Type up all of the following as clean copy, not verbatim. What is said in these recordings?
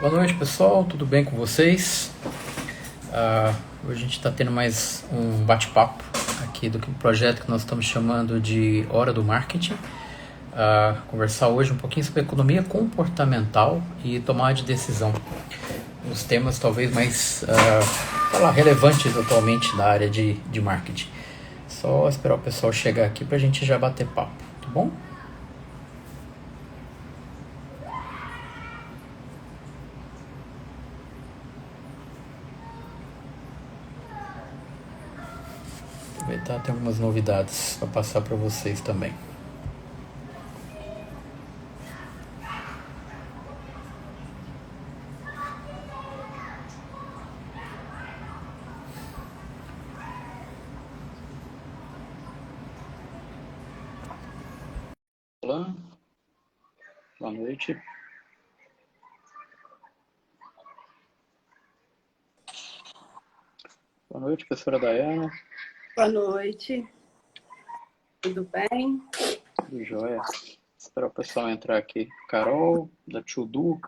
Boa noite, pessoal. Tudo bem com vocês? Hoje a gente está tendo mais um bate-papo aqui do projeto que nós estamos chamando de Hora do Marketing. Conversar hoje um pouquinho sobre economia comportamental e tomada de decisão. Os temas talvez mais relevantes atualmente na área de marketing. Só esperar o pessoal chegar aqui para a gente já bater papo, tá bom? Aproveitar, tem algumas novidades para passar para vocês também. Olá, boa noite. Boa noite, professora Dayana. Boa noite. Tudo bem? Tudo jóia. Esperar o pessoal entrar aqui. Carol, da Tchudu.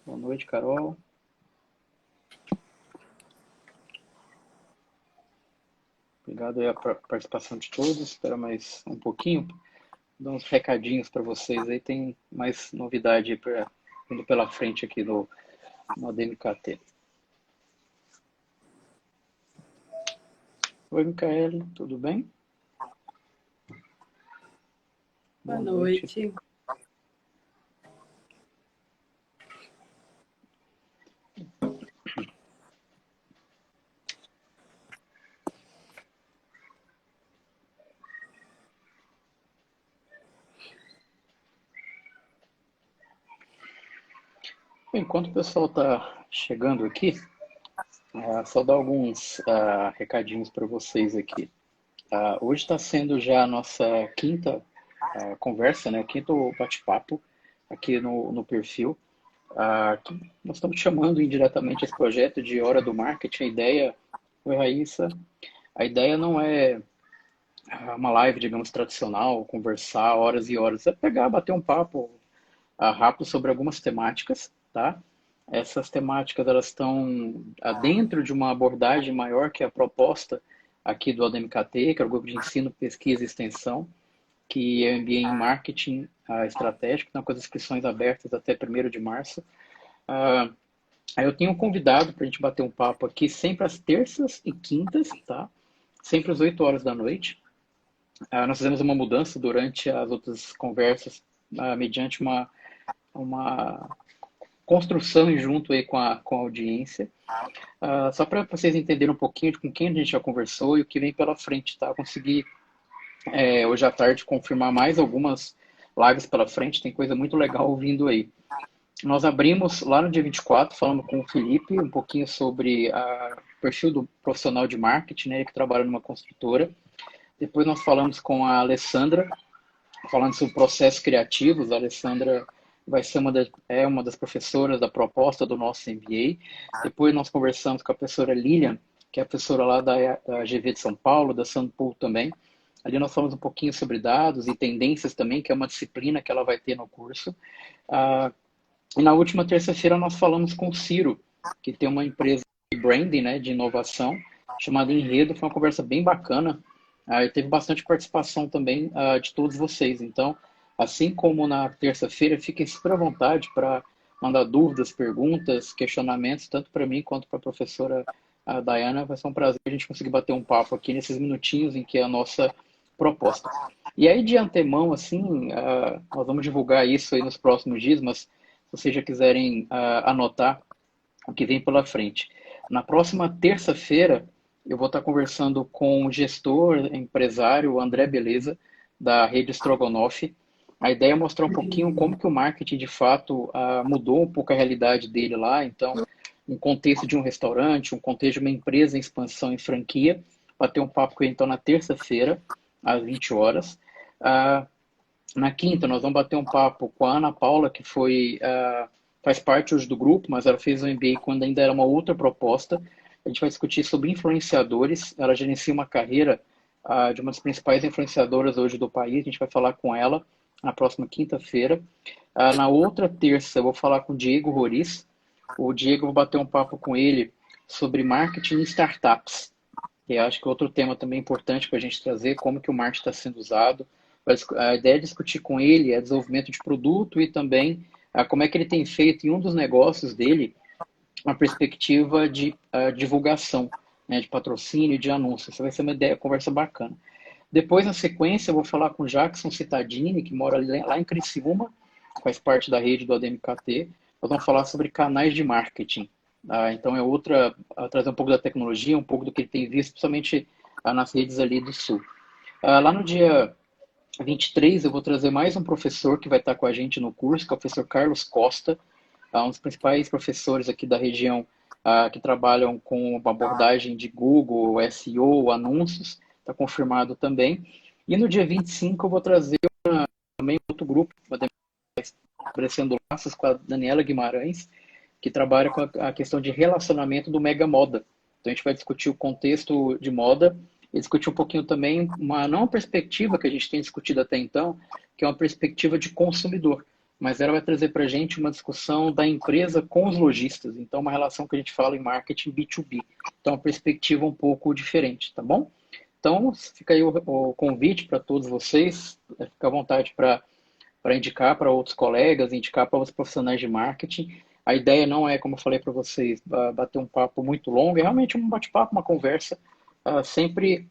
Boa noite, Carol. Obrigado aí a participação de todos. Espera mais um pouquinho. Dar uns recadinhos para vocês aí. Tem mais novidade indo pela frente aqui no ADMKT. Oi, Micaele, tudo bem? Boa noite. Enquanto o pessoal está chegando aqui, só dar alguns recadinhos para vocês aqui. Hoje está sendo já a nossa quinta conversa, né? O quinto bate-papo aqui no perfil. Nós estamos chamando indiretamente esse projeto de Hora do Marketing. A ideia, oi Raíssa, a ideia não é uma live, digamos, tradicional, conversar horas e horas. É pegar, bater um papo rápido sobre algumas temáticas, tá? Essas temáticas, elas estão dentro de uma abordagem maior que a proposta aqui do ADMKT, que é o Grupo de Ensino, Pesquisa e Extensão, que é o MBA em Marketing Estratégico, estão com as inscrições abertas até 1º de março. Aí eu tenho um convidado para a gente bater um papo aqui, sempre às terças e quintas, tá? Sempre às 8 horas da noite. Nós fizemos uma mudança durante as outras conversas, mediante uma construção junto aí com a audiência. Só para vocês entenderem um pouquinho de com quem a gente já conversou e o que vem pela frente, tá? Eu consegui hoje à tarde confirmar mais algumas lives pela frente, tem coisa muito legal vindo aí. Nós abrimos lá no dia 24, falando com o Felipe, um pouquinho sobre o perfil do profissional de marketing, né, que trabalha numa construtora. Depois nós falamos com a Alessandra, falando sobre processos criativos. A Alessandra vai ser uma das professoras da proposta do nosso MBA. Depois nós conversamos com a professora Lilian, que é a professora lá da GV de São Paulo, da Sanpool também. Ali nós falamos um pouquinho sobre dados e tendências também, que é uma disciplina que ela vai ter no curso. E na última terça-feira nós falamos com o Ciro, que tem uma empresa de branding, né, de inovação, chamada Enredo. Foi uma conversa bem bacana. E teve bastante participação também de todos vocês. Então, assim como na terça-feira, fiquem super à vontade para mandar dúvidas, perguntas, questionamentos, tanto para mim quanto para a professora Dayana. Vai ser um prazer a gente conseguir bater um papo aqui nesses minutinhos em que é a nossa proposta. E aí, de antemão, assim, nós vamos divulgar isso aí nos próximos dias, mas se vocês já quiserem anotar o que vem pela frente. Na próxima terça-feira, eu vou estar conversando com o gestor, empresário André Beleza, da rede Strogonoff. A ideia é mostrar um pouquinho como que o marketing, de fato, mudou um pouco a realidade dele lá. Então, um contexto de um restaurante, um contexto de uma empresa em expansão em franquia. Bater um papo com ele, então, na terça-feira, às 20 horas. Na quinta, nós vamos bater um papo com a Ana Paula, que faz parte hoje do grupo, mas ela fez o MBA quando ainda era uma outra proposta. A gente vai discutir sobre influenciadores. Ela gerencia uma carreira de uma das principais influenciadoras hoje do país. A gente vai falar com ela na próxima quinta-feira. Na outra terça eu vou falar com o Diego Roriz. O Diego, eu vou bater um papo com ele sobre marketing em startups. Que eu acho que é outro tema também importante para a gente trazer, como que o marketing está sendo usado. A ideia é discutir com ele é desenvolvimento de produto e também como é que ele tem feito em um dos negócios dele uma perspectiva de divulgação, né, de patrocínio, de anúncio. Essa vai ser uma ideia, conversa bacana. Depois, na sequência, eu vou falar com o Jackson Cittadini, que mora lá em Criciúma, faz parte da rede do ADMKT. Nós vamos falar sobre canais de marketing. Então, é outra, trazer um pouco da tecnologia, um pouco do que ele tem visto, principalmente nas redes ali do Sul. Lá no dia 23, eu vou trazer mais um professor que vai estar com a gente no curso, que é o professor Carlos Costa, um dos principais professores aqui da região que trabalham com uma abordagem de Google, SEO, anúncios, está confirmado também. E no dia 25 eu vou trazer também outro grupo, estabelecendo laços com a Daniela Guimarães, que trabalha com a questão de relacionamento do Mega Moda. Então a gente vai discutir o contexto de moda e discutir um pouquinho também, não uma perspectiva que a gente tem discutido até então, que é uma perspectiva de consumidor, mas ela vai trazer para a gente uma discussão da empresa com os lojistas, então uma relação que a gente fala em marketing B2B. Então uma perspectiva um pouco diferente, tá bom? Então fica aí o convite para todos vocês, fica à vontade para indicar para outros colegas, indicar para os profissionais de marketing. A ideia não é, como eu falei para vocês, bater um papo muito longo, é realmente um bate-papo, uma conversa sempre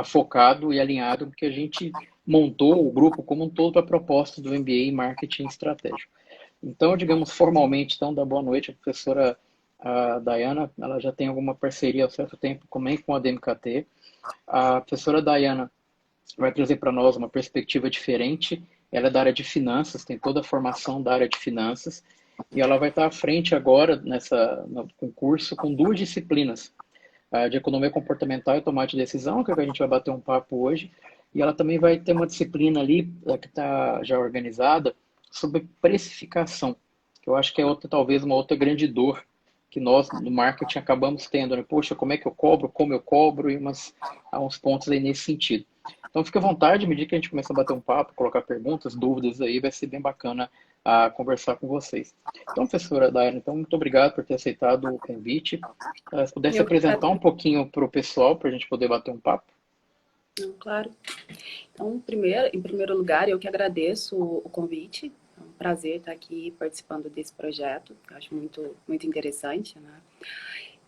focado e alinhado, porque a gente montou o grupo como um todo para a proposta do MBA em Marketing Estratégico. Então, digamos formalmente, então, da boa noite, a professora Dayana, ela já tem alguma parceria há certo tempo também com a DMKT. A professora Dayana vai trazer para nós uma perspectiva diferente. Ela é da área de finanças, tem toda a formação da área de finanças, e ela vai estar à frente agora no concurso com duas disciplinas, de economia comportamental e tomate de decisão, que é o que a gente vai bater um papo hoje, e ela também vai ter uma disciplina ali, que está já organizada, sobre precificação, que eu acho que é talvez uma outra grande dor que nós, no marketing, acabamos tendo, né? Poxa, como é que eu cobro, como eu cobro, e uns pontos aí nesse sentido. Então, fique à vontade, à medida que a gente começa a bater um papo, colocar perguntas, dúvidas aí, vai ser bem bacana conversar com vocês. Então, professora Dayana, então, muito obrigado por ter aceitado o convite. Se pudesse apresentar um pouquinho para o pessoal, para a gente poder bater um papo. Claro. Então, em primeiro lugar, eu que agradeço o convite. É um prazer estar aqui participando desse projeto. Eu acho muito, muito interessante, né?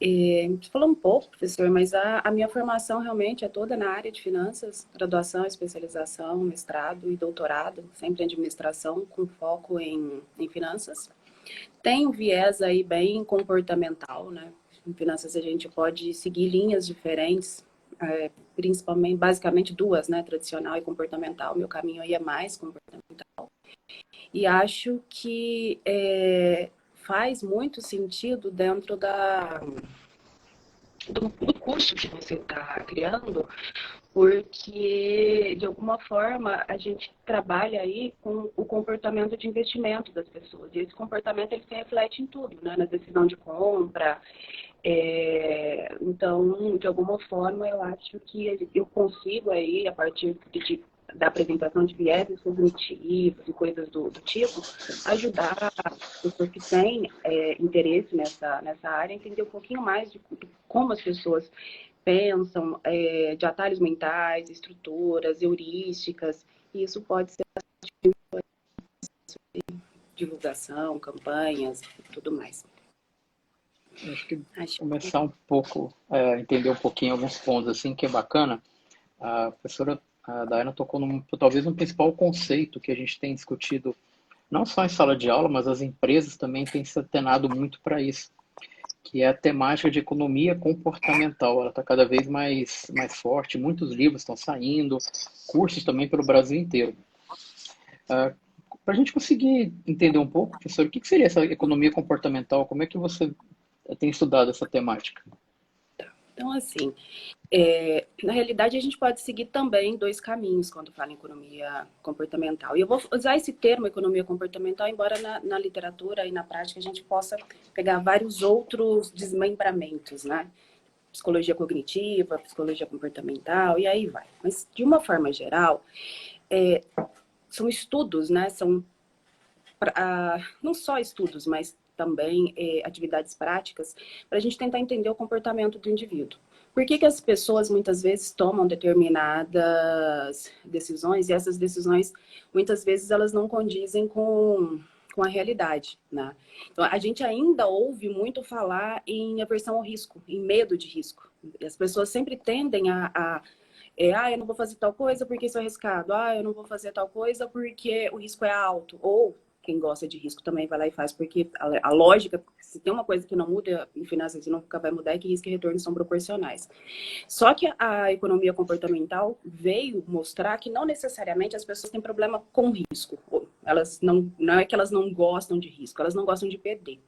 Você falou um pouco, professor, mas a minha formação realmente é toda na área de finanças, graduação, especialização, mestrado e doutorado, sempre em administração, com foco em finanças. Tem um viés aí bem comportamental, né? Em finanças a gente pode seguir linhas diferentes, principalmente, basicamente duas, né? Tradicional e comportamental. Meu caminho aí é mais comportamental. E acho que faz muito sentido dentro do curso que você está criando, porque, de alguma forma, a gente trabalha aí com o comportamento de investimento das pessoas. E esse comportamento ele se reflete em tudo, né? Na decisão de compra. Então, de alguma forma, eu acho que eu consigo aí, a partir da apresentação de vieses cognitivos e coisas do tipo, ajudar as pessoas que têm interesse nessa área a entender um pouquinho mais de como as pessoas pensam, de atalhos mentais, estruturas, heurísticas, e isso pode ser divulgação, campanhas e tudo mais. Acho que começar um pouco, entender um pouquinho alguns pontos assim, que é bacana. A professora Dayana tocou talvez no principal conceito que a gente tem discutido, não só em sala de aula, mas as empresas também têm se atenado muito para isso, que é a temática de economia comportamental. Ela está cada vez mais forte, muitos livros estão saindo, cursos também pelo Brasil inteiro. Para a gente conseguir entender um pouco, professor, o que seria essa economia comportamental? Como é que você tem estudado essa temática? Então, assim, na realidade, a gente pode seguir também dois caminhos quando fala em economia comportamental. E eu vou usar esse termo, economia comportamental, embora na literatura e na prática a gente possa pegar vários outros desmembramentos, né? Psicologia cognitiva, psicologia comportamental, e aí vai. Mas, de uma forma geral, são estudos, né? São não só estudos, mas também atividades práticas, para a gente tentar entender o comportamento do indivíduo. Por que as pessoas muitas vezes tomam determinadas decisões e essas decisões muitas vezes elas não condizem com a realidade, né? Então, a gente ainda ouve muito falar em aversão ao risco, em medo de risco. As pessoas sempre tendem eu não vou fazer tal coisa porque isso é arriscado. Eu não vou fazer tal coisa porque o risco é alto. Ou quem gosta de risco também vai lá e faz, porque a lógica, se tem uma coisa que não muda em finanças e nunca vai mudar, é que risco e retorno são proporcionais. Só que a economia comportamental veio mostrar que não necessariamente as pessoas têm problema com risco. Elas não é que elas não gostam de risco, elas não gostam de perder.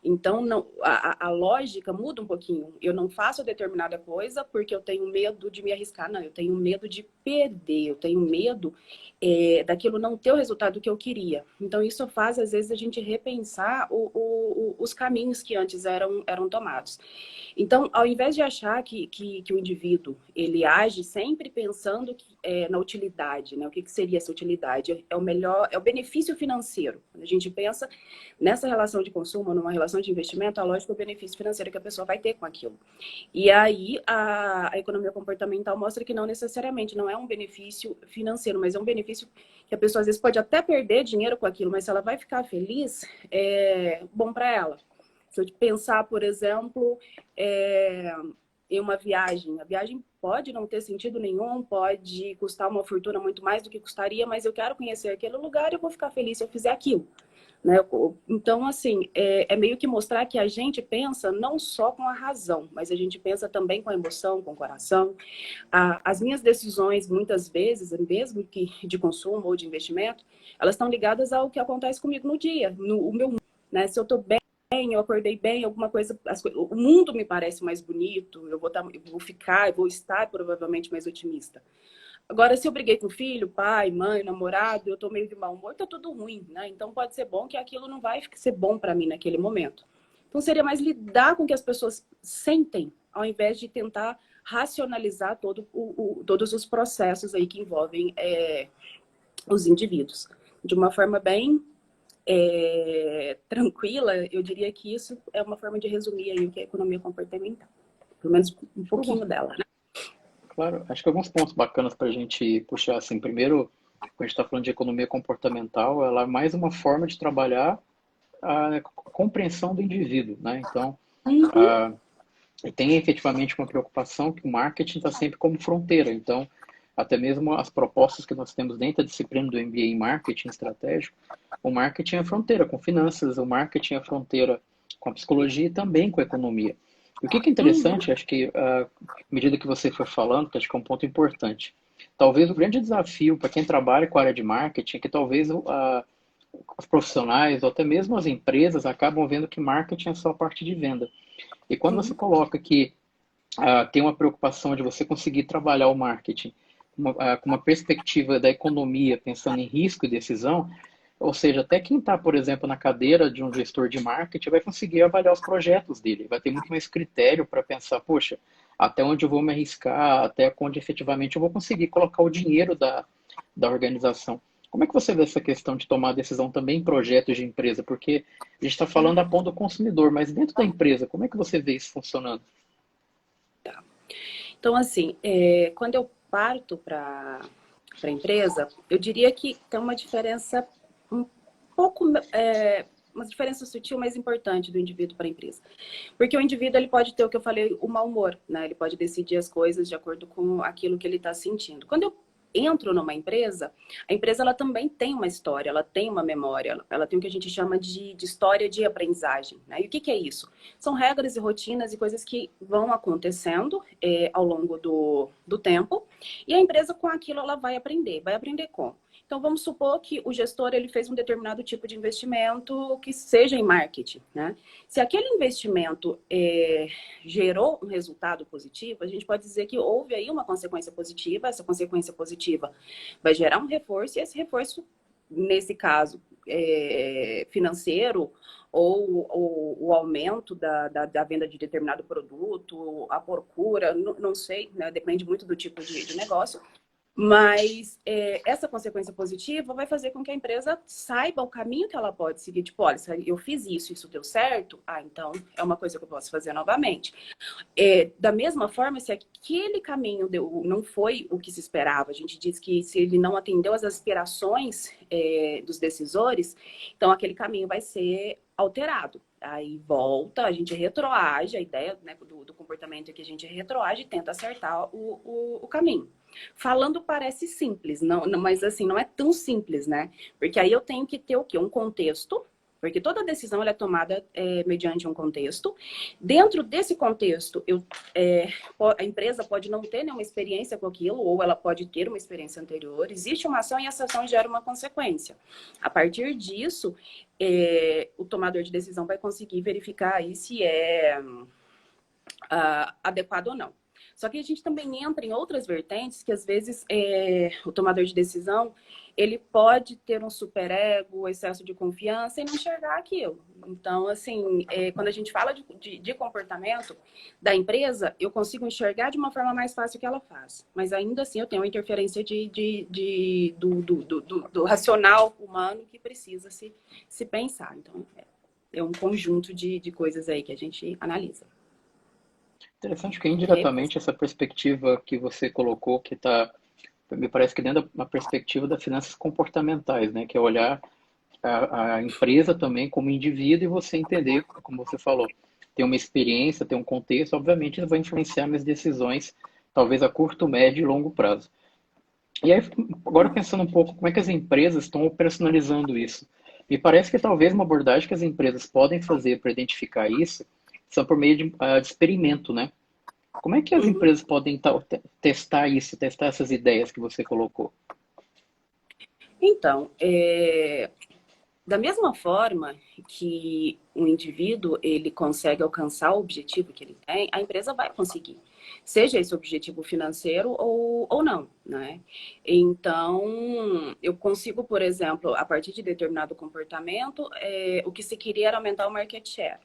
Então, a lógica muda um pouquinho. Eu não faço determinada coisa porque eu tenho medo de me arriscar. Não, eu tenho medo de perder. Eu tenho medo daquilo não ter o resultado que eu queria. Então, isso faz, às vezes, a gente repensar os caminhos que antes eram tomados. Então, ao invés de achar que o indivíduo ele age sempre pensando na utilidade, né? O que seria essa utilidade? É o melhor, é o benefício financeiro. Quando a gente pensa nessa relação de consumo, numa relação de investimento, a lógica é o benefício financeiro que a pessoa vai ter com aquilo. E aí a economia comportamental mostra que não necessariamente, não é um benefício financeiro, mas é um benefício que a pessoa às vezes pode até perder dinheiro com aquilo, mas se ela vai ficar feliz, é bom para ela. Se eu pensar, por exemplo, em uma viagem. A viagem pode não ter sentido nenhum, pode custar uma fortuna muito mais do que custaria, mas eu quero conhecer aquele lugar e eu vou ficar feliz se eu fizer aquilo. Né? Então, assim, é meio que mostrar que a gente pensa não só com a razão, mas a gente pensa também com a emoção, com o coração. As minhas decisões, muitas vezes, mesmo que de consumo ou de investimento, elas estão ligadas ao que acontece comigo no dia, o meu mundo. Né? Se eu estou bem, eu acordei bem, alguma coisa, o mundo me parece mais bonito, eu vou estar provavelmente mais otimista. Agora, se eu briguei com o filho, pai, mãe, namorado, eu tô meio de mau humor, tá tudo ruim, né? Então pode ser bom que aquilo não vai ser bom para mim naquele momento. Então seria mais lidar com o que as pessoas sentem, ao invés de tentar racionalizar todos os processos aí que envolvem os indivíduos. De uma forma bem tranquila, eu diria que isso é uma forma de resumir aí o que é a economia comportamental. Pelo menos um pouquinho dela, né? Claro, acho que alguns pontos bacanas para a gente puxar, assim, primeiro, quando a gente está falando de economia comportamental, ela é mais uma forma de trabalhar a compreensão do indivíduo, né? Então, e tem efetivamente uma preocupação que o marketing está sempre como fronteira. Então, até mesmo as propostas que nós temos dentro da disciplina do MBA em marketing estratégico, o marketing é fronteira com finanças, o marketing é fronteira com a psicologia e também com a economia. E o que é interessante, acho que à medida que você foi falando, que acho que é um ponto importante, talvez o grande desafio para quem trabalha com a área de marketing é que talvez os profissionais ou até mesmo as empresas acabam vendo que marketing é só a parte de venda. E quando você coloca que tem uma preocupação de você conseguir trabalhar o marketing com uma perspectiva da economia, pensando em risco e decisão, ou seja, até quem está, por exemplo, na cadeira de um gestor de marketing vai conseguir avaliar os projetos dele, vai ter muito mais critério para pensar, poxa, até onde eu vou me arriscar, até onde efetivamente eu vou conseguir colocar o dinheiro da organização. Como é que você vê essa questão de tomar decisão também em projetos de empresa? Porque a gente está falando a ponto do consumidor, mas dentro da empresa, como é que você vê isso funcionando? Tá. Então, assim, quando eu parto para a empresa, eu diria que tem uma diferença um pouco, uma diferença sutil, mas importante do indivíduo para a empresa. Porque o indivíduo ele pode ter o que eu falei, o mau humor, né? Ele pode decidir as coisas de acordo com aquilo que ele está sentindo. Quando eu entro numa empresa, a empresa ela também tem uma história, ela tem uma memória, ela tem o que a gente chama de história de aprendizagem. Né? E o que é isso? São regras e rotinas e coisas que vão acontecendo ao longo do tempo e a empresa com aquilo ela vai aprender como? Então, vamos supor que o gestor ele fez um determinado tipo de investimento que seja em marketing. Né? Se aquele investimento gerou um resultado positivo, a gente pode dizer que houve aí uma consequência positiva. Essa consequência positiva vai gerar um reforço e esse reforço, nesse caso, financeiro ou o aumento da venda de determinado produto, a procura, não sei, né? Depende muito do tipo de negócio. Mas essa consequência positiva vai fazer com que a empresa saiba o caminho que ela pode seguir. Tipo, olha, se eu fiz isso, isso deu certo, então é uma coisa que eu posso fazer novamente. Da mesma forma, se aquele caminho não foi o que se esperava, a gente diz que se ele não atendeu às aspirações dos decisores, então aquele caminho vai ser alterado. Aí volta, a gente retroage, a ideia, né, do comportamento é que a gente retroage e tenta acertar o caminho. Falando parece simples, mas assim, não é tão simples, né? Porque aí eu tenho que ter o quê? Um contexto, porque toda decisão ela é tomada mediante um contexto. Dentro desse contexto, a empresa pode não ter nenhuma experiência com aquilo, ou ela pode ter uma experiência anterior. Existe uma ação e essa ação gera uma consequência. A partir disso, o tomador de decisão vai conseguir verificar aí se é adequado ou não. Só que a gente também entra em outras vertentes que, às vezes, o tomador de decisão, ele pode ter um superego, excesso de confiança e não enxergar aquilo. Então, assim, quando a gente fala de comportamento da empresa, eu consigo enxergar de uma forma mais fácil o que ela faz. Mas, ainda assim, eu tenho uma interferência do racional humano que precisa se pensar. Então, é um conjunto de coisas aí que a gente analisa. Interessante que indiretamente essa perspectiva que você colocou, que está, me parece que dentro da perspectiva das finanças comportamentais, né? Que é olhar a empresa também como indivíduo e você entender, como você falou, tem uma experiência, tem um contexto, obviamente isso vai influenciar minhas decisões, talvez a curto, médio e longo prazo. E aí, agora pensando um pouco, como é que as empresas estão operacionalizando isso? Me parece que talvez uma abordagem que as empresas podem fazer para identificar isso são por meio de experimento, né? Como é que as Uhum. empresas podem testar isso, testar essas ideias que você colocou? Então, da mesma forma que o indivíduo ele consegue alcançar o objetivo que ele tem, a empresa vai conseguir, seja esse objetivo financeiro ou não, né? Então, eu consigo, por exemplo, a partir de determinado comportamento, o que se queria era aumentar o market share.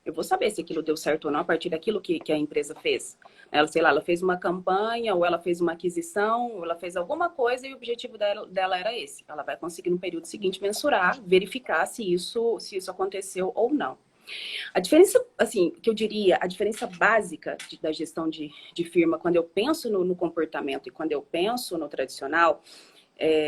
Eu vou saber se aquilo deu certo ou não a partir daquilo que a empresa fez. Ela, sei lá, ela fez uma campanha, ou ela fez uma aquisição, ou ela fez alguma coisa e o objetivo dela era esse. Ela vai conseguir no período seguinte mensurar, verificar se isso aconteceu ou não. A diferença, assim, que eu diria, a diferença básica da gestão de firma, quando eu penso no comportamento e quando eu penso no tradicional,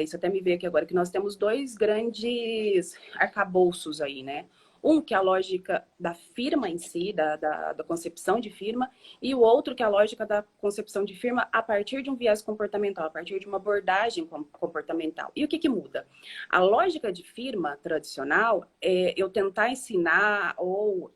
isso até me veio aqui agora, que nós temos dois grandes arcabouços aí, né? Um que é a lógica da firma em si, da concepção de firma, e o outro que é a lógica da concepção de firma a partir de um viés comportamental, a partir de uma abordagem comportamental. E o que muda? A lógica de firma tradicional é eu tentar ensinar ou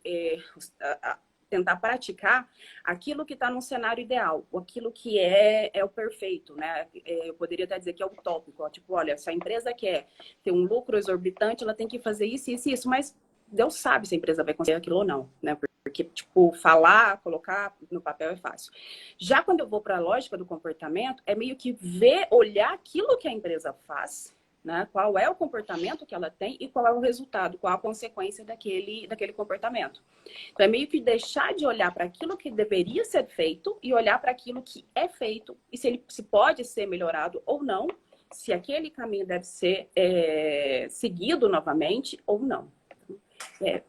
tentar praticar aquilo que está num cenário ideal, aquilo que é o perfeito, né? Eu poderia até dizer que é utópico, ó, tipo, olha, se a empresa quer ter um lucro exorbitante, ela tem que fazer isso, isso e isso, mas Deus sabe se a empresa vai conseguir aquilo ou não, né? Porque, tipo, falar, colocar no papel é fácil. Já quando eu vou para a lógica do comportamento, é meio que olhar aquilo que a empresa faz, né? Qual é o comportamento que ela tem e qual é o resultado, qual a consequência daquele comportamento. Então, é meio que deixar de olhar para aquilo que deveria ser feito e olhar para aquilo que é feito e se pode ser melhorado ou não, se aquele caminho deve ser seguido novamente ou não.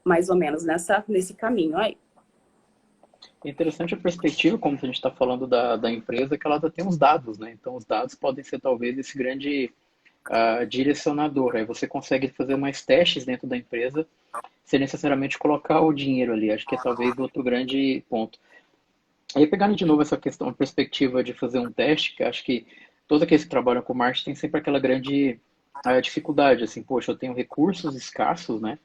Mais ou menos nesse caminho aí. É interessante a perspectiva, como a gente está falando da empresa, que ela tem os dados, né? Então, os dados podem ser talvez esse grande direcionador. Aí você consegue fazer mais testes dentro da empresa, sem necessariamente colocar o dinheiro ali. Acho que é talvez outro grande ponto. Aí, pegando de novo essa questão, a perspectiva de fazer um teste, que acho que todos aqueles que trabalham com marketing tem sempre aquela grande dificuldade, assim, poxa, eu tenho recursos escassos, né?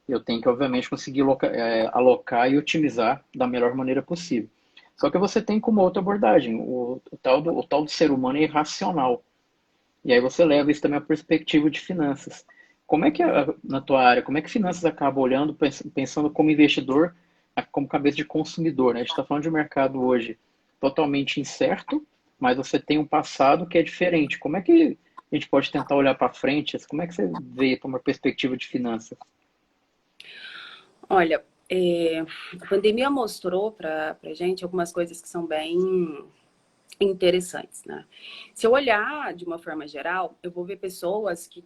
Eu tenho que, obviamente, conseguir alocar e otimizar da melhor maneira possível. Só que você tem como outra abordagem, o tal do ser humano é irracional. E aí você leva isso também à perspectiva de finanças. Como é que, na tua área, como é que finanças acaba olhando, pensando como investidor, como cabeça de consumidor, né? A gente está falando de um mercado hoje totalmente incerto, mas você tem um passado que é diferente. Como é que a gente pode tentar olhar para frente? Como é que você vê para uma perspectiva de finanças? Olha, a pandemia mostrou para a gente algumas coisas que são bem interessantes, né? Se eu olhar de uma forma geral, eu vou ver pessoas que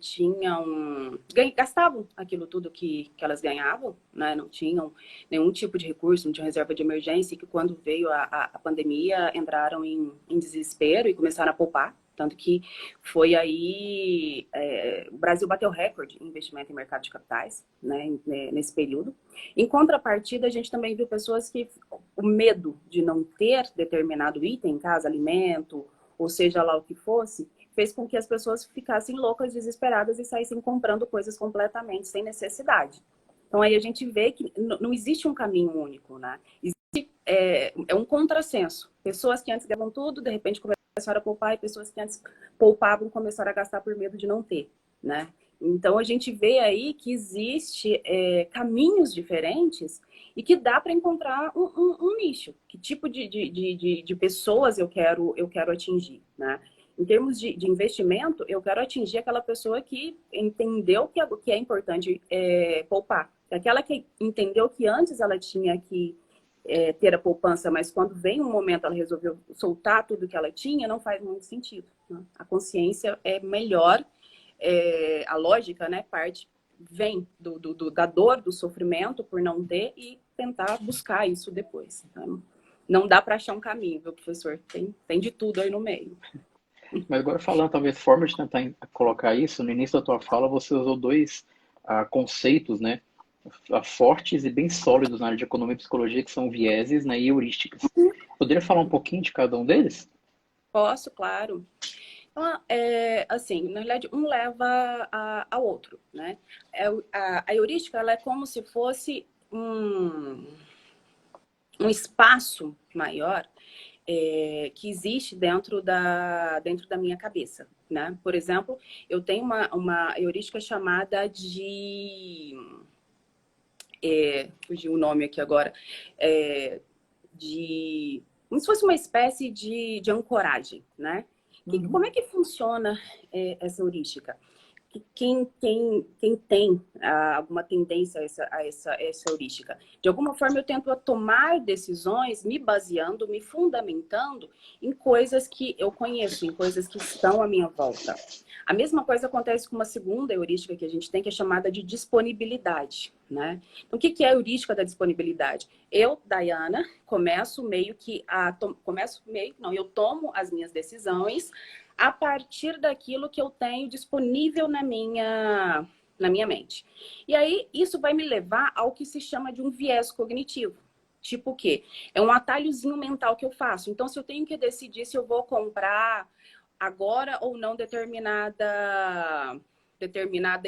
gastavam aquilo tudo que elas ganhavam, né? Não tinham nenhum tipo de recurso, não tinham reserva de emergência, e que quando veio a pandemia entraram em desespero e começaram a poupar. Tanto que foi aí, o Brasil bateu recorde em investimento em mercado de capitais, né, nesse período. Em contrapartida, a gente também viu pessoas que o medo de não ter determinado item em casa, alimento, ou seja lá o que fosse, fez com que as pessoas ficassem loucas, desesperadas e saíssem comprando coisas completamente sem necessidade. Então aí a gente vê que não existe um caminho único, né? Existe, é um contrassenso. Pessoas que antes ganhavam tudo, de repente começaram a poupar, e pessoas que antes poupavam começaram a gastar por medo de não ter, né? Então a gente vê aí que existe caminhos diferentes e que dá para encontrar um nicho. Que tipo de pessoas eu quero atingir, né? Em termos de investimento, eu quero atingir aquela pessoa que entendeu que é importante poupar. Aquela que entendeu que antes ela tinha que ter a poupança, mas quando vem um momento ela resolveu soltar tudo que ela tinha, não faz muito sentido, né? A consciência é melhor, a lógica, né, vem da dor, do sofrimento por não ter e tentar buscar isso depois. Então, não dá para achar um caminho, viu, professor? Tem de tudo aí no meio. Mas agora falando, talvez, forma de tentar colocar isso, no início da tua fala você usou dois conceitos, né, fortes e bem sólidos na área de economia e psicologia, que são vieses, né, e heurísticas. Poderia falar um pouquinho de cada um deles? Posso, claro. Então, assim, na realidade, um leva ao outro, né? A heurística, ela é como se fosse um espaço maior que existe dentro da minha cabeça, né? Por exemplo, eu tenho uma heurística chamada de... fugiu o nome aqui agora. Como se fosse uma espécie de ancoragem, né? Como é que funciona essa heurística? Quem tem alguma tendência a essa heurística? De alguma forma, eu tento tomar decisões me baseando, me fundamentando em coisas que eu conheço, em coisas que estão à minha volta. A mesma coisa acontece com uma segunda heurística que a gente tem, que é chamada de disponibilidade, né? Então, o que é a heurística da disponibilidade? Eu, Dayana, eu tomo as minhas decisões a partir daquilo que eu tenho disponível na minha mente. E aí, isso vai me levar ao que se chama de um viés cognitivo. Tipo o quê? É um atalhozinho mental que eu faço. Então, se eu tenho que decidir se eu vou comprar agora ou não determinada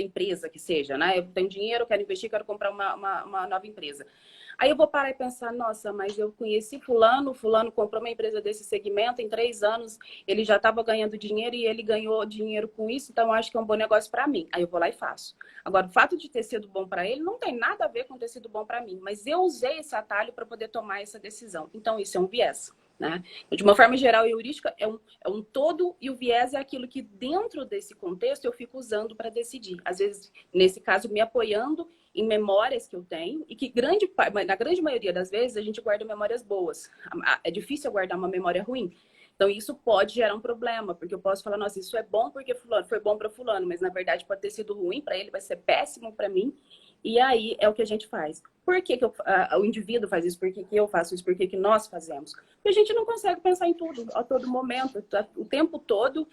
empresa que seja, né? Eu tenho dinheiro, quero investir, quero comprar uma nova empresa. Aí eu vou parar e pensar, nossa, mas eu conheci fulano comprou uma empresa desse segmento, em 3 anos ele já estava ganhando dinheiro e ele ganhou dinheiro com isso, então eu acho que é um bom negócio para mim. Aí eu vou lá e faço. Agora, o fato de ter sido bom para ele não tem nada a ver com ter sido bom para mim, mas eu usei esse atalho para poder tomar essa decisão. Então, isso é um viés, né? De uma forma geral, a heurística é um todo, e o viés é aquilo que dentro desse contexto eu fico usando para decidir. Às vezes, nesse caso, me apoiando em memórias que eu tenho, e que na grande maioria das vezes a gente guarda memórias boas. É difícil guardar uma memória ruim. Então isso pode gerar um problema, porque eu posso falar, nossa, isso é bom porque fulano, foi bom para fulano, mas na verdade pode ter sido ruim para ele, vai ser péssimo para mim. E aí é o que a gente faz. Por que o indivíduo faz isso? Por que eu faço isso? Por que nós fazemos? Porque a gente não consegue pensar em tudo, a todo momento, o tempo todo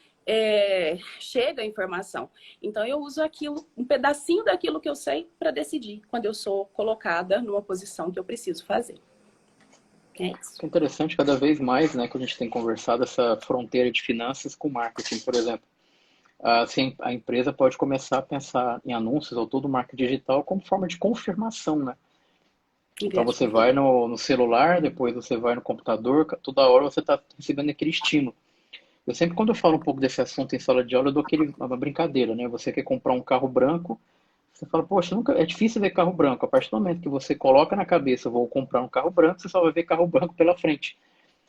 chega a informação. Então eu uso aquilo, um pedacinho daquilo que eu sei para decidir quando eu sou colocada numa posição que eu preciso fazer. É isso. É interessante, cada vez mais, né, que a gente tem conversado essa fronteira de finanças com marketing, por exemplo. Assim, a empresa pode começar a pensar em anúncios ou todo o marketing digital como forma de confirmação, né? Então você vai no celular, depois você vai no computador, toda hora você está recebendo aquele estímulo. Eu sempre, quando eu falo um pouco desse assunto em sala de aula, eu dou uma brincadeira, né? Você quer comprar um carro branco, você fala, poxa, é difícil ver carro branco. A partir do momento que você coloca na cabeça, eu vou comprar um carro branco, você só vai ver carro branco pela frente.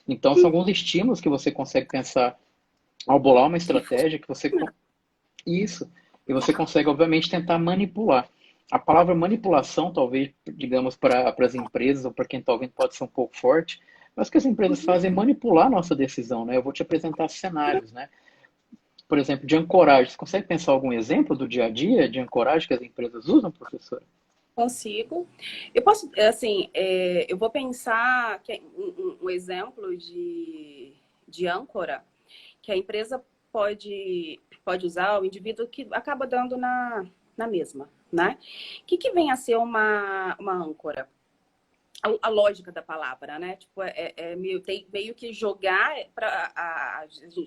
Então, são alguns estímulos que você consegue pensar ao bolar uma estratégia que você... Isso. E você consegue, obviamente, tentar manipular. A palavra manipulação, talvez, digamos, para as empresas ou para quem está ouvindo, pode ser um pouco forte, Mas o que as empresas fazem é manipular a nossa decisão, né? Eu vou te apresentar cenários, né? Por exemplo, de ancoragem. Você consegue pensar algum exemplo do dia a dia de ancoragem que as empresas usam, professora? Consigo. Eu posso, assim, eu vou pensar que um exemplo de âncora que a empresa pode usar, o indivíduo que acaba dando na mesma, né? O que vem a ser uma âncora? A lógica da palavra, né? Tipo, tem meio que jogar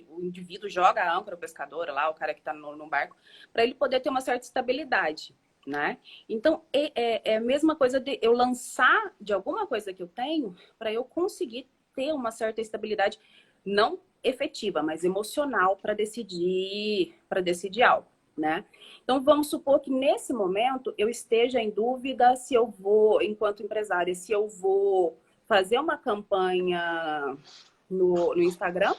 o indivíduo joga a âncora, o pescador lá, o cara que está no barco, para ele poder ter uma certa estabilidade, né? Então, é a mesma coisa de eu lançar de alguma coisa que eu tenho para eu conseguir ter uma certa estabilidade, não efetiva, mas emocional para decidir algo, né? Então, vamos supor que nesse momento eu esteja em dúvida se eu vou, enquanto empresária, se eu vou fazer uma campanha no Instagram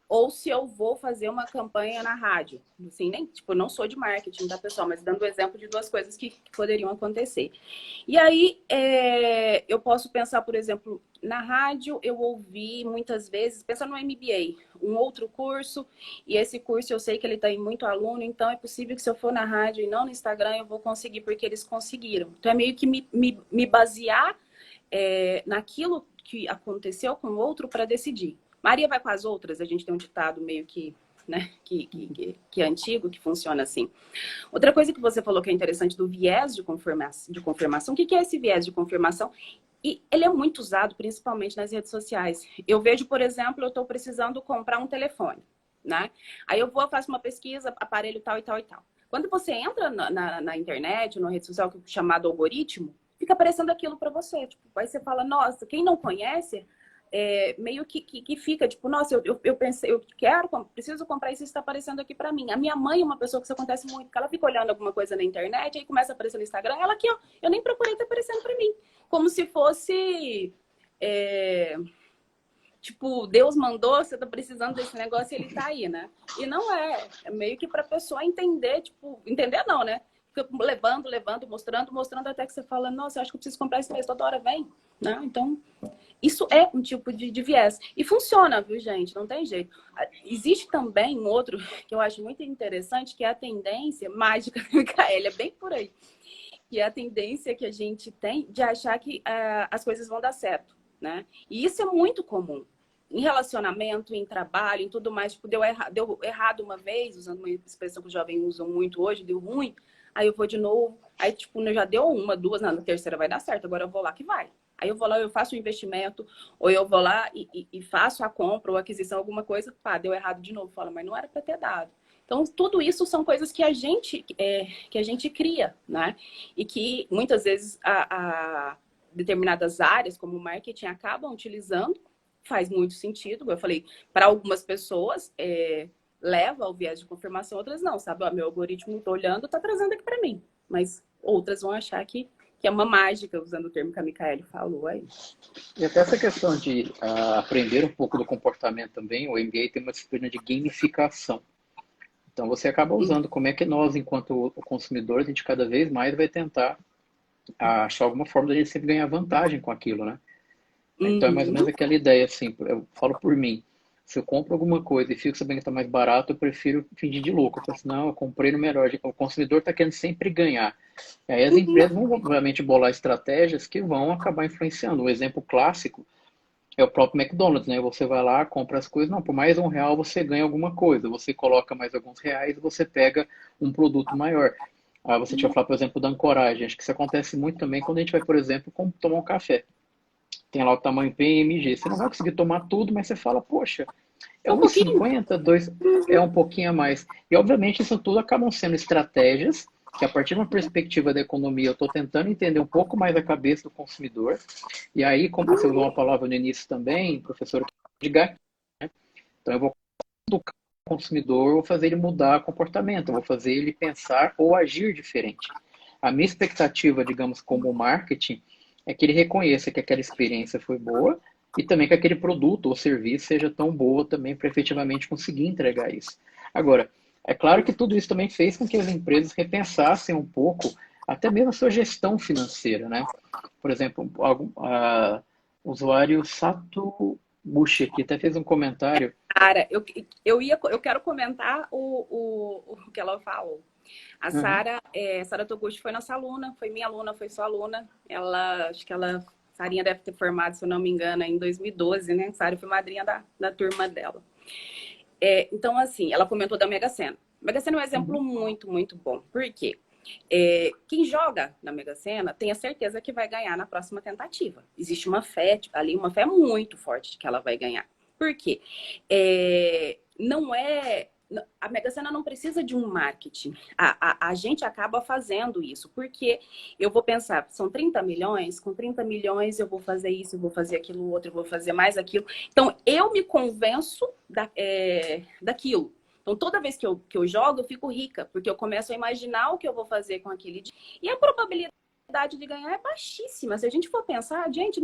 ou se eu vou fazer uma campanha na rádio. Assim, nem, tipo, eu não sou de marketing, tá, pessoal? Mas dando exemplo de duas coisas que poderiam acontecer. E aí, eu posso pensar, por exemplo, na rádio, eu ouvi muitas vezes, pensa no MBA, um outro curso, e esse curso eu sei que ele tem muito aluno, então é possível que se eu for na rádio e não no Instagram, eu vou conseguir, porque eles conseguiram. Então, é meio que me basear naquilo que aconteceu com o outro para decidir. Maria vai com as outras, a gente tem um ditado meio que, né, que é antigo, que funciona assim. Outra coisa que você falou que é interessante do viés de confirmação. O que é esse viés de confirmação? E ele é muito usado, principalmente nas redes sociais. Eu vejo, por exemplo, eu estou precisando comprar um telefone, né? Aí eu vou, faço uma pesquisa, aparelho tal e tal e tal. Quando você entra na internet, na rede social, chamado algoritmo, fica aparecendo aquilo para você. Tipo, aí você fala, nossa, quem não conhece, meio que fica, tipo, nossa, eu pensei, preciso comprar isso, está aparecendo aqui para mim. A minha mãe é uma pessoa que isso acontece muito, que ela fica olhando alguma coisa na internet, aí começa a aparecer no Instagram, ela aqui, ó, eu nem procurei, tá aparecendo para mim. Como se fosse, tipo, Deus mandou, você tá precisando desse negócio e ele tá aí, né? E não é meio que pra pessoa entender, tipo, entender não, né? Fica levando, mostrando até que você fala, nossa, eu acho que eu preciso comprar esse mês, toda hora vem, né? Então, isso é um tipo de viés. E funciona, viu, gente? Não tem jeito. Existe também um outro que eu acho muito interessante, que é a tendência mágica da Micaela, é bem por aí. Que é a tendência que a gente tem de achar que as coisas vão dar certo, né? E isso é muito comum. Em relacionamento, em trabalho, em tudo mais. Tipo, deu errado uma vez, usando uma expressão que os jovens usam muito hoje, deu ruim, aí eu vou de novo. Aí, tipo, já deu uma, duas, na terceira vai dar certo, agora eu vou lá que vai. Aí eu vou lá, eu faço um investimento, ou eu vou lá e faço a compra ou aquisição, alguma coisa, pá, deu errado de novo. Fala, mas não era para ter dado. Então, tudo isso são coisas que a gente cria, né? E que muitas vezes determinadas áreas, como o marketing, acabam utilizando. Faz muito sentido, como eu falei, para algumas pessoas leva ao viés de confirmação, outras não, sabe? Ó, meu algoritmo está olhando, está trazendo aqui para mim. Mas outras vão achar que é uma mágica, usando o termo que a Micaele falou aí. E até essa questão de aprender um pouco do comportamento também, o MBA tem uma disciplina de gamificação. Então você acaba usando como é que nós, enquanto consumidores, a gente cada vez mais vai tentar achar alguma forma da gente sempre ganhar vantagem com aquilo, né? Então é mais ou menos aquela ideia, assim, eu falo por mim. Se eu compro alguma coisa e fico sabendo que está mais barato, eu prefiro fingir de louco. Eu falo assim, não, eu comprei no melhor. O consumidor está querendo sempre ganhar. E aí as empresas vão, obviamente, bolar estratégias que vão acabar influenciando. Um exemplo clássico é o próprio McDonald's, né? Você vai lá, compra as coisas, não, por mais R$ 1 você ganha alguma coisa. Você coloca mais alguns reais e você pega um produto maior. Você tinha falado, por exemplo, da ancoragem. Acho que isso acontece muito também quando a gente vai, por exemplo, tomar um café. Tem lá o tamanho PMG. Você não vai conseguir tomar tudo, mas você fala, poxa, é Um pouquinho. 1,50, 2, é um pouquinho a mais. E, obviamente, isso tudo acabam sendo estratégias que, a partir de uma perspectiva da economia, eu estou tentando entender um pouco mais a cabeça do consumidor. E aí, como você usou uma palavra no início também, professor, de gatilho, né? Então, eu vou educar o consumidor, vou fazer ele mudar comportamento, vou fazer ele pensar ou agir diferente. A minha expectativa, digamos, como marketing, é que ele reconheça que aquela experiência foi boa e também que aquele produto ou serviço seja tão boa também para efetivamente conseguir entregar isso. Agora, é claro que tudo isso também fez com que as empresas repensassem um pouco até mesmo a sua gestão financeira, né? Por exemplo, Usuário Satobushi aqui até fez um comentário. Cara, eu quero comentar o que ela falou. A Uhum. Sara, Sara Toguchi foi nossa aluna, foi minha aluna, foi sua aluna. Acho que Sarinha deve ter formado, se eu não me engano, em 2012, né? Sara foi madrinha da turma dela. Então, assim, ela comentou da Mega Sena. Mega Sena é um exemplo Uhum. muito, muito bom. Por quê? Quem joga na Mega Sena tem a certeza que vai ganhar na próxima tentativa. Existe uma fé ali, uma fé muito forte de que ela vai ganhar. Por quê? Não é. A Mega Sena não precisa de um marketing. A gente acaba fazendo isso, porque eu vou pensar, são 30 milhões, com 30 milhões eu vou fazer isso, eu vou fazer aquilo outro, eu vou fazer mais aquilo. Então, eu me convenço daquilo. Então, toda vez que eu jogo, eu fico rica, porque eu começo a imaginar o que eu vou fazer com aquele dia. E a probabilidade de ganhar é baixíssima. Se a gente for pensar, gente,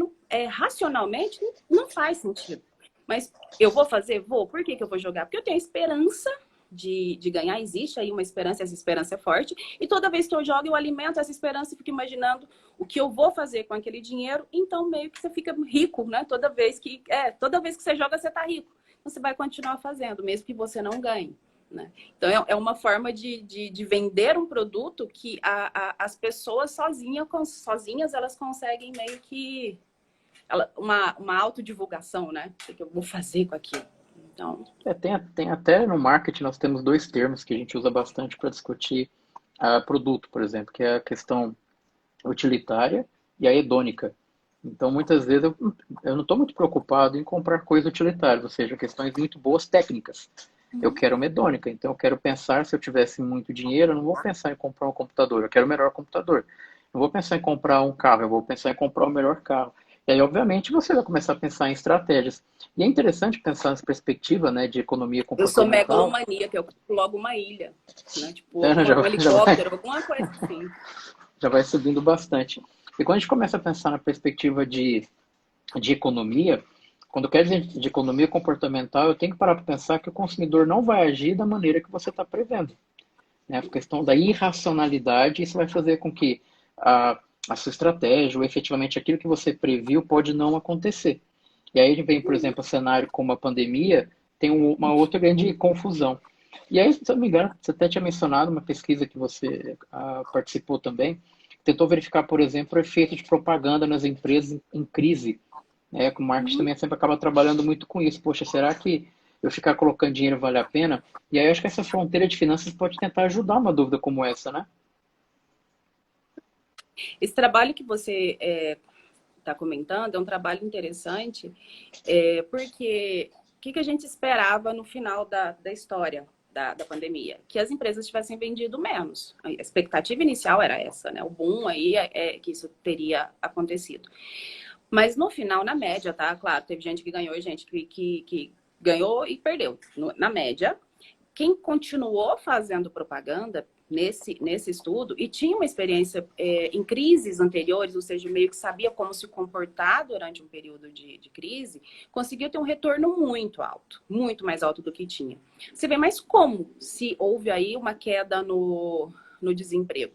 racionalmente, não faz sentido. Mas eu vou fazer? Vou. Por que eu vou jogar? Porque eu tenho esperança de ganhar. Existe aí uma esperança, essa esperança é forte. E toda vez que eu jogo, eu alimento essa esperança e fico imaginando o que eu vou fazer com aquele dinheiro. Então, meio que você fica rico, né? Toda vez que você joga, você tá rico. Você vai continuar fazendo, mesmo que você não ganhe. Né? Então, é uma forma de vender um produto que as pessoas sozinhas elas conseguem meio que uma autodivulgação, né? O que eu vou fazer com aquilo. Então, Tem até no marketing nós temos dois termos que a gente usa bastante para discutir produto, por exemplo, que é a questão utilitária e a hedônica. Então, muitas vezes eu não estou muito preocupado em comprar coisas utilitárias, ou seja, questões muito boas técnicas. Eu quero uma hedônica, então eu quero pensar, se eu tivesse muito dinheiro, eu não vou pensar em comprar um computador, eu quero o melhor computador. Não vou pensar em comprar um carro, eu vou pensar em comprar o melhor carro. E aí, obviamente, você vai começar a pensar em estratégias. E é interessante pensar nessa perspectiva, né, de economia eu sou comportamental. megalomaníaca, eu compro logo uma ilha, né? Tipo, Já, um já vai, helicóptero, alguma coisa assim. já vai subindo bastante. E quando a gente começa a pensar na perspectiva de economia, quando eu quero dizer de economia comportamental, eu tenho que parar para pensar que o consumidor não vai agir da maneira que você está prevendo. Né? A questão da irracionalidade, isso vai fazer com que a sua estratégia, ou efetivamente aquilo que você previu, pode não acontecer. E aí vem, por exemplo, o cenário como a pandemia, tem uma outra grande confusão. E aí, se eu não me engano, você até tinha mencionado uma pesquisa que você participou também, tentou verificar, por exemplo, o efeito de propaganda nas empresas em crise. Né? O marketing Uhum. também sempre acaba trabalhando muito com isso. Poxa, será que eu ficar colocando dinheiro vale a pena? E aí eu acho que essa fronteira de finanças pode tentar ajudar uma dúvida como essa, né? Esse trabalho que você está comentando é um trabalho interessante, porque o que a gente esperava no final da história da pandemia? Que as empresas tivessem vendido menos. A expectativa inicial era essa, né? O boom aí é que isso teria acontecido. Mas no final, na média, tá? Claro, teve gente que ganhou e gente que ganhou e perdeu. Na média, quem continuou fazendo propaganda nesse estudo e tinha uma experiência em crises anteriores, ou seja, meio que sabia como se comportar durante um período de crise, conseguiu ter um retorno muito alto, muito mais alto do que tinha. Você vê, mas como se houve aí uma queda no desemprego?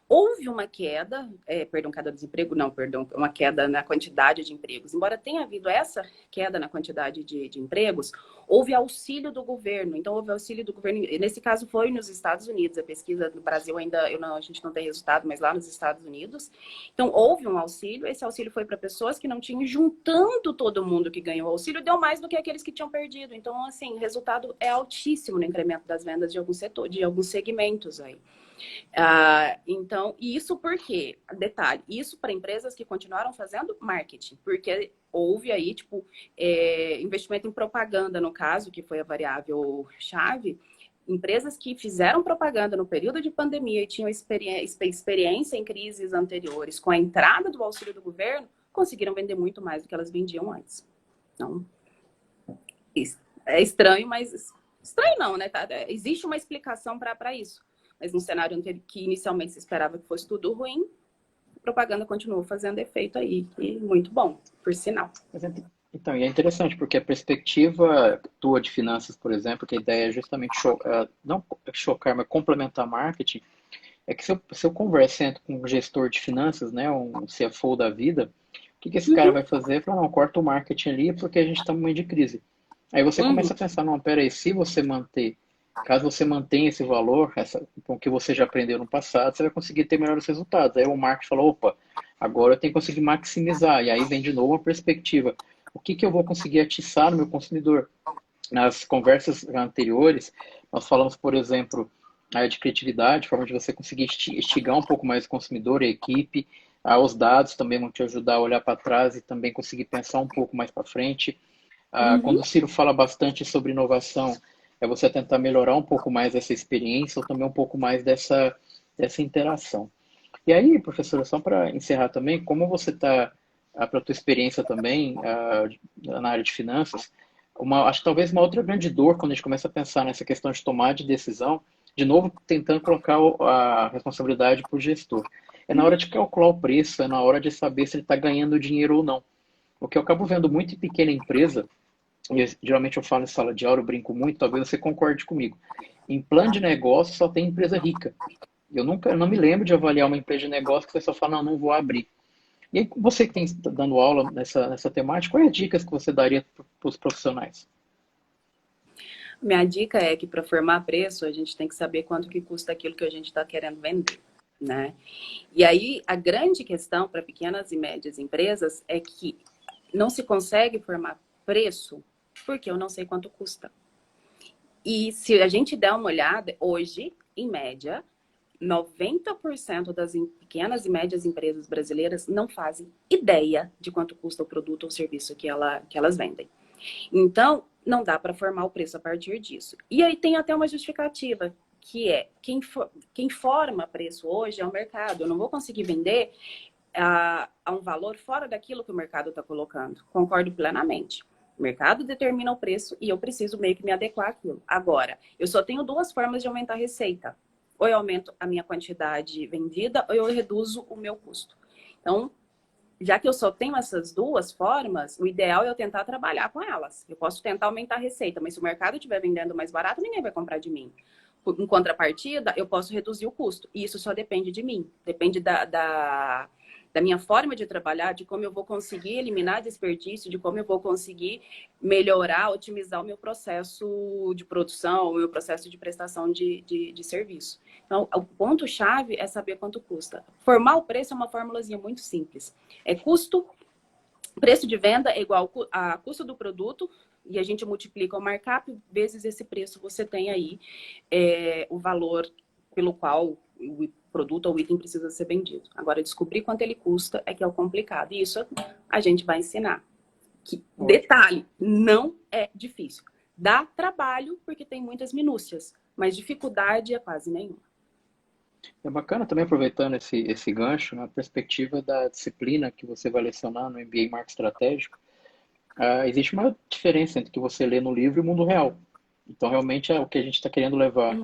Houve uma queda, queda do desemprego, não, perdão, uma queda na quantidade de empregos. Embora tenha havido essa queda na quantidade de empregos, houve auxílio do governo. Então, houve auxílio do governo. Nesse caso, foi nos Estados Unidos. A pesquisa no Brasil ainda, a gente não tem resultado, mas lá nos Estados Unidos. Então, houve um auxílio. Esse auxílio foi para pessoas que não tinham, juntando todo mundo que ganhou auxílio, deu mais do que aqueles que tinham perdido. Então, assim, o resultado é altíssimo no incremento das vendas de alguns setores, de alguns segmentos aí. Então, isso porque, detalhe, isso para empresas que continuaram fazendo marketing, porque houve aí, tipo, investimento em propaganda, no caso, que foi a variável chave, empresas que fizeram propaganda no período de pandemia e tinham experiência em crises anteriores, com a entrada do auxílio do governo, conseguiram vender muito mais do que elas vendiam antes. Então, é estranho, mas estranho não, né? Existe uma explicação para isso. Mas num cenário que inicialmente se esperava que fosse tudo ruim, a propaganda continuou fazendo efeito aí. E muito bom, por sinal. Então, e é interessante, porque a perspectiva tua de finanças, por exemplo, que a ideia é justamente não chocar, mas complementar marketing, é que se eu converso com um gestor de finanças, né, um CFO da vida, que esse cara vai fazer? Fala, não, corta o marketing ali porque a gente está no meio de crise. Aí você Uhum. começa a pensar, não, peraí, se você manter, caso você mantenha esse valor, com o que você já aprendeu no passado, você vai conseguir ter melhores resultados. Aí o marketing falou, opa, agora eu tenho que conseguir maximizar. E aí vem de novo uma perspectiva. O que eu vou conseguir atiçar no meu consumidor? Nas conversas anteriores, nós falamos, por exemplo, de criatividade, forma de você conseguir instigar um pouco mais o consumidor e a equipe. Os dados também vão te ajudar a olhar para trás e também conseguir pensar um pouco mais para frente. Quando Uhum. o Ciro fala bastante sobre inovação, é você tentar melhorar um pouco mais essa experiência ou também um pouco mais dessa interação. E aí, professora, só para encerrar também, como você está, para a tua experiência também, na área de finanças, acho que talvez uma outra grande dor quando a gente começa a pensar nessa questão de tomar de decisão, de novo tentando colocar a responsabilidade para o gestor. É na hora de calcular o preço, é na hora de saber se ele está ganhando dinheiro ou não. O que eu acabo vendo muito em pequena empresa, e geralmente eu falo em sala de aula, eu brinco muito, talvez você concorde comigo. Em plano de negócio só tem empresa rica. Eu não me lembro de avaliar uma empresa de negócio que você só fala, não, não vou abrir. E aí, você que tem dando aula nessa temática, quais as dicas que você daria para os profissionais? Minha dica é que para formar preço, a gente tem que saber quanto que custa aquilo que a gente está querendo vender, né? E aí, a grande questão para pequenas e médias empresas é que não se consegue formar preço porque eu não sei quanto custa. E se a gente der uma olhada, hoje, em média, 90% das pequenas e médias empresas brasileiras não fazem ideia de quanto custa o produto ou serviço que elas vendem. Então, não dá para formar o preço a partir disso. E aí tem até uma justificativa, que é quem forma preço hoje é o mercado. Eu não vou conseguir vender a um valor fora daquilo que o mercado está colocando. Concordo plenamente. O mercado determina o preço e eu preciso meio que me adequar àquilo. Agora, eu só tenho duas formas de aumentar a receita. Ou eu aumento a minha quantidade vendida, ou eu reduzo o meu custo. Então, já que eu só tenho essas duas formas, o ideal é eu tentar trabalhar com elas. Eu posso tentar aumentar a receita, mas se o mercado estiver vendendo mais barato, ninguém vai comprar de mim. Em contrapartida, eu posso reduzir o custo. E isso só depende de mim. Depende da minha forma de trabalhar, de como eu vou conseguir eliminar desperdício, de como eu vou conseguir melhorar, otimizar o meu processo de produção, o meu processo de prestação de serviço. Então, o ponto-chave é saber quanto custa. Formar o preço é uma formulazinha muito simples. É custo, preço de venda é igual a custo do produto, e a gente multiplica o markup vezes esse preço. Você tem aí o valor pelo qual o produto ou item precisa ser vendido. Agora, descobrir quanto ele custa é que é o complicado. E isso a gente vai ensinar. Detalhe, não é difícil. Dá trabalho porque tem muitas minúcias, mas dificuldade é quase nenhuma. É bacana também, aproveitando esse gancho, na perspectiva da disciplina que você vai lecionar no MBA Marketing Estratégico, existe uma diferença entre o que você lê no livro e o mundo real. Então, realmente, o que a gente está querendo levar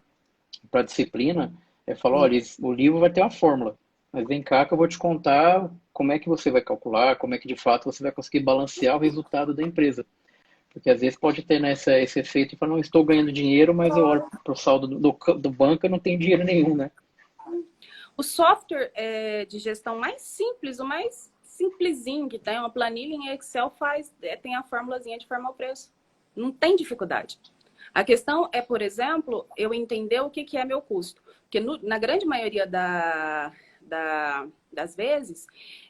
para a disciplina é falar, olha, o livro vai ter uma fórmula, mas vem cá que eu vou te contar como é que você vai calcular, como é que de fato você vai conseguir balancear o resultado da empresa. Porque às vezes pode ter esse efeito de falar, não estou ganhando dinheiro, mas eu olho para o saldo do banco e não tenho dinheiro nenhum, né? O software de gestão mais simples, o mais simplesinho que tem, uma planilha em Excel tem a formulazinha de formar o preço. Não tem dificuldade. A questão é, por exemplo, eu entender o que é meu custo. Porque na grande maioria das vezes,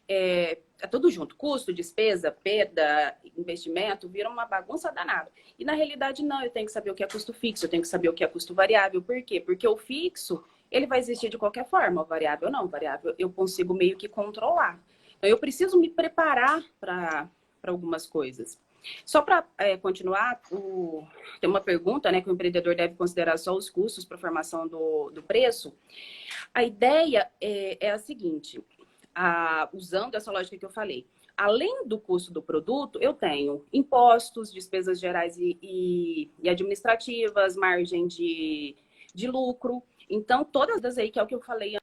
é tudo junto. Custo, despesa, perda, investimento, vira uma bagunça danada. E na realidade, não. Eu tenho que saber o que é custo fixo, eu tenho que saber o que é custo variável. Por quê? Porque o fixo, ele vai existir de qualquer forma. O variável não. O variável eu consigo meio que controlar. Então, eu preciso me preparar para algumas coisas. Só para continuar, tem uma pergunta, né, que o empreendedor deve considerar só os custos para a formação do preço. A ideia é a seguinte, usando essa lógica que eu falei, além do custo do produto, eu tenho impostos, despesas gerais e administrativas, margem de lucro. Então, todas aí, que é o que eu falei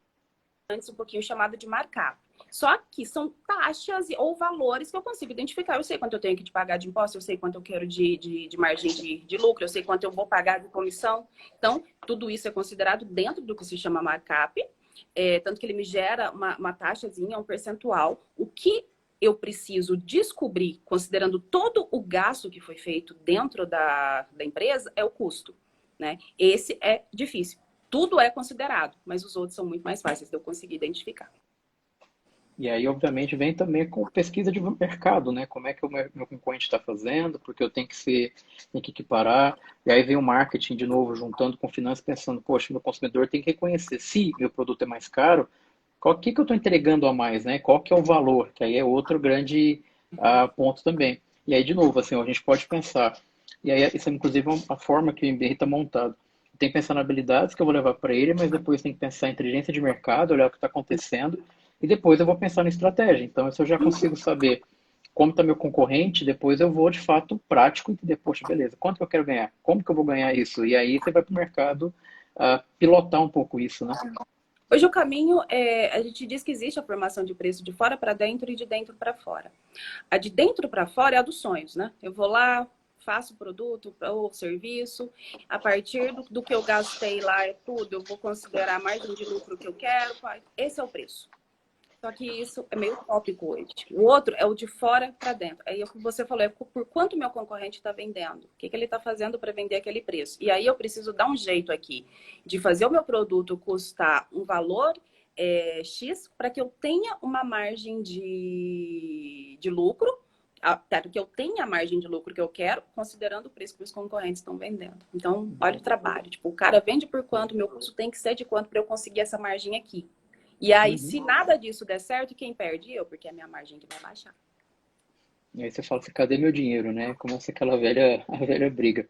antes, um pouquinho chamado de markup. Só que são taxas ou valores que eu consigo identificar. Eu sei quanto eu tenho que te pagar de imposto, eu sei quanto eu quero de margem de lucro, eu sei quanto eu vou pagar de comissão. Então, tudo isso é considerado dentro do que se chama markup, tanto que ele me gera uma taxazinha, um percentual. O que eu preciso descobrir, considerando todo o gasto que foi feito dentro da empresa, é o custo, né? Esse é difícil. Tudo é considerado, mas os outros são muito mais fáceis de eu conseguir identificar. E aí, obviamente, vem também com pesquisa de mercado, né? Como é que o meu concorrente está fazendo, porque eu tenho que equiparar. E aí vem o marketing de novo, juntando com finanças, pensando, poxa, meu consumidor tem que reconhecer se meu produto é mais caro, qual que eu estou entregando a mais, né? Qual que é o valor? Que aí é outro grande ponto também. E aí, de novo, assim, a gente pode pensar, e aí isso é inclusive a forma que o MBA está montado. Tem que pensar nas habilidades que eu vou levar para ele, mas depois tem que pensar em inteligência de mercado, olhar o que está acontecendo, e depois eu vou pensar na estratégia. Então, se eu já consigo saber como está meu concorrente, depois eu vou, de fato, prático, entender, poxa, beleza, quanto que eu quero ganhar? Como que eu vou ganhar isso? E aí você vai para o mercado pilotar um pouco isso, né? Hoje o caminho é, a gente diz que existe a formação de preço de fora para dentro e de dentro para fora. A de dentro para fora é a dos sonhos, né? Eu vou lá, faço o produto ou serviço, a partir do que eu gastei lá é tudo, eu vou considerar a margem de lucro que eu quero, esse é o preço. Só que isso é meio tópico hoje. O outro é o de fora para dentro. Aí o que você falou é por quanto meu concorrente está vendendo. O que ele está fazendo para vender aquele preço. E aí eu preciso dar um jeito aqui de fazer o meu produto custar um valor X para que eu tenha uma margem de lucro, para que eu tenha a margem de lucro que eu quero, considerando o preço que os concorrentes estão vendendo. Então, olha o trabalho. Tipo, o cara vende por quanto, meu custo tem que ser de quanto para eu conseguir essa margem aqui. E aí, se nada disso der certo, quem perde? Eu, porque é a minha margem que vai baixar. E aí você fala assim, cadê meu dinheiro, né? Começa aquela a velha briga.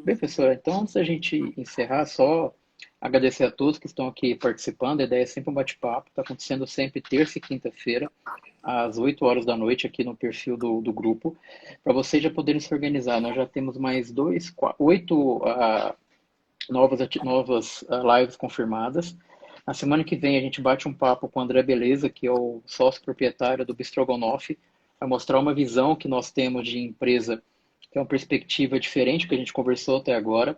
Bem, pessoal, então antes da gente encerrar, só agradecer a todos que estão aqui participando. A ideia é sempre um bate-papo, está acontecendo sempre terça e quinta-feira, às 8 horas da noite, aqui no perfil do grupo, para vocês já poderem se organizar. Nós já temos mais 8 novas lives confirmadas. Na semana que vem a gente bate um papo com o André Beleza, que é o sócio proprietário do Bistrogonoff, vai mostrar uma visão que nós temos de empresa, que é uma perspectiva diferente do que a gente conversou até agora.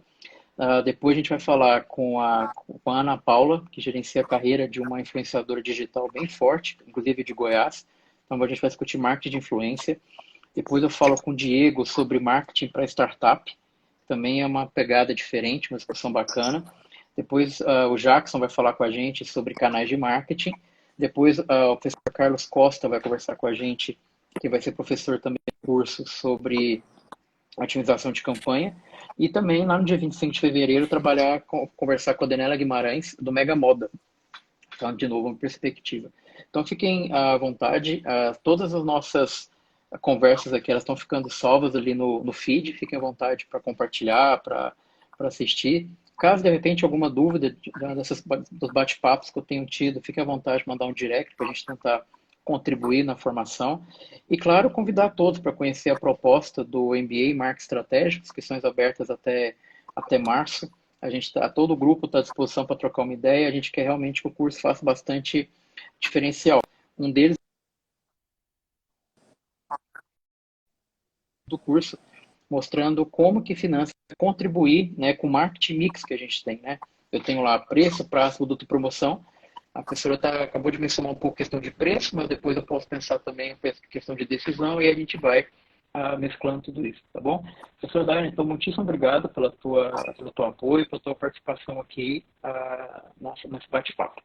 Depois a gente vai falar com a Ana Paula, que gerencia a carreira de uma influenciadora digital bem forte, inclusive de Goiás. Então a gente vai discutir marketing de influência. Depois eu falo com o Diego sobre marketing para startup. Também é uma pegada diferente, uma discussão bacana. Depois o Jackson vai falar com a gente sobre canais de marketing. Depois o professor Carlos Costa vai conversar com a gente, que vai ser professor também de curso sobre otimização de campanha. E também, lá no dia 25 de fevereiro, conversar com a Daniela Guimarães, do Mega Moda. Então, de novo, uma perspectiva. Então, fiquem à vontade. Todas as nossas conversas aqui, elas estão ficando salvas ali no feed. Fiquem à vontade para compartilhar, para assistir. Caso, de repente, alguma dúvida dos bate-papos que eu tenho tido, fique à vontade de mandar um direct para a gente tentar contribuir na formação. E, claro, convidar todos para conhecer a proposta do MBA Marketing Estratégico, inscrições abertas até março. Todo o grupo está à disposição para trocar uma ideia. A gente quer realmente que o curso faça bastante diferencial. Um deles do curso, mostrando como que finanças contribuir, né, com o marketing mix que a gente tem, né? Eu tenho lá preço, prazo, produto e promoção. A professora acabou de mencionar um pouco a questão de preço, mas depois eu posso pensar também em questão de decisão e a gente vai mesclando tudo isso, tá bom? Professora Daiane, então, muitíssimo obrigado pelo teu apoio, pela tua participação aqui nesse bate-papo.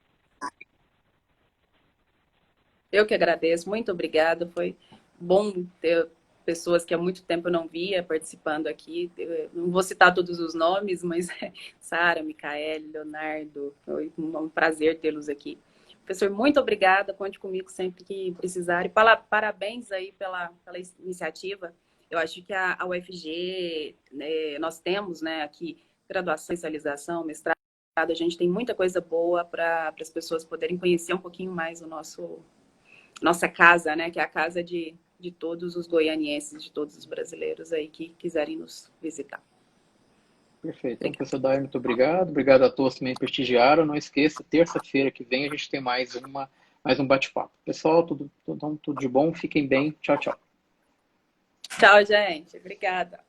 Eu que agradeço, muito obrigada. Foi bom ter pessoas que há muito tempo eu não via participando aqui. Eu não vou citar todos os nomes, mas Sara, Micaele, Leonardo, foi um prazer tê-los aqui. Professor, muito obrigada. Conte comigo sempre que precisar. E parabéns aí pela iniciativa. Eu acho que a UFG, né, nós temos, né, aqui graduação, especialização, mestrado. A gente tem muita coisa boa para as pessoas poderem conhecer um pouquinho mais o nossa casa, né, que é a casa de todos os goianienses, de todos os brasileiros aí que quiserem nos visitar. Perfeito. Então, professor Dair, muito obrigado. Obrigado a todos que também prestigiaram. Não esqueça, terça-feira que vem a gente tem mais um bate-papo. Pessoal, tudo de bom. Fiquem bem. Tchau, tchau. Tchau, gente. Obrigada.